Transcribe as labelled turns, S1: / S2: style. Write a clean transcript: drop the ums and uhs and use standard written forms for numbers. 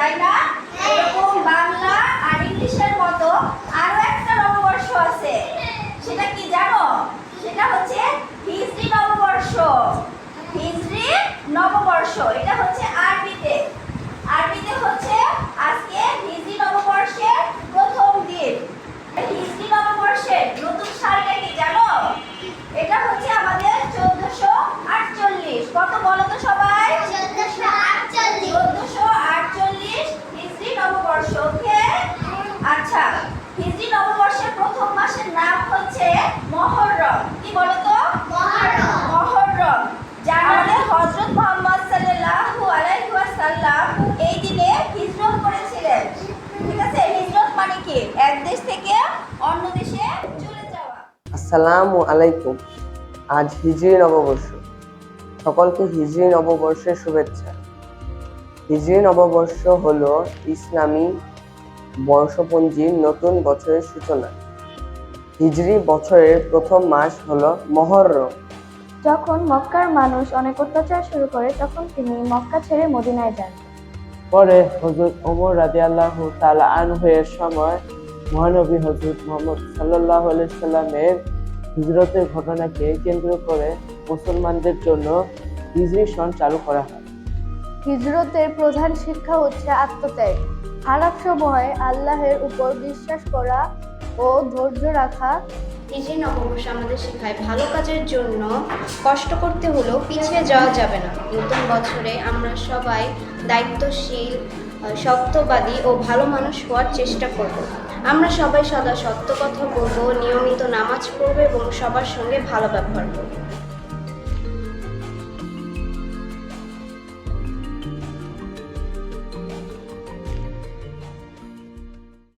S1: তাই না? এরকম বাংলা আর ইংলিশের মতো আরো একটা নববর্ষ আছে। সেটা কি জানো? সেটা হচ্ছে হিজরি নববর্ষ। হিজরি নববর্ষ এটা হচ্ছে আরবিতে। আরবিতে হচ্ছে আজকে হিজরি নববর্ষের প্রথম দিন। হিজরি নববর্ষের নতুন সালটা কি জানো? এটা হচ্ছে আমাদের 1448। কত বলো তো সবাই? 1448 হিজরি নববর্ষ। ওকে, আচ্ছা, হিজরি নববর্ষের প্রথম মাসের নাম হচ্ছে মুহররম। কি বলো তো? মুহররম, যার মানে হযরত মুহাম্মদ সাল্লাল্লাহু আলাইহি ওয়াসাল্লাম এই দিনে হিজরত করেছিলেন। ঠিক আছে, হিজরত মানে কি? এক দেশ থেকে অন্য দেশে চলে যাওয়া।
S2: আসসালামু আলাইকুম। আজ হিজরি নববর্ষ। সকলকে হিজরি নববর্ষের শুভেচ্ছা। হিজরি নববর্ষ হলো ইসলামী বর্ষপঞ্জির নতুন বছরের সূচনা। হিজরি বছরের প্রথম মাস হলো মুহররম।
S3: যখন মক্কার মানুষ অনেক অত্যাচার শুরু করে তখন তিনি মক্কা ছেড়ে মদিনায় যান।
S4: পরে হযরত ওমর রাদিয়াল্লাহু তাআলা আনহু এর সময় মহানবী হযরত মুহাম্মদ সাল্লাল্লাহু আলাইহি সাল্লামের হিজরতের ঘটনাকে কেন্দ্র করে মুসলমানদের জন্য হিজরি সন চালু করা হয়।
S3: হিজরতের প্রধান শিক্ষা হচ্ছে আত্মত্যাগ, খারাপ সময়ে আল্লাহের উপর বিশ্বাস করা ও ধৈর্য রাখা।
S5: হিজরি নববর্ষ আমাদের শেখায় ভালো কাজের জন্য কষ্ট করতে হলেও পিছিয়ে যাওয়া যাবে না। নতুন বছরে আমরা সবাই দায়িত্বশীল, সত্যবাদী ও ভালো মানুষ হওয়ার চেষ্টা করব। আমরা সবাই সদা সত্য কথা বলবো, নিয়মিত নামাজ পড়বো এবং সবার সঙ্গে ভালো ব্যবহার করব।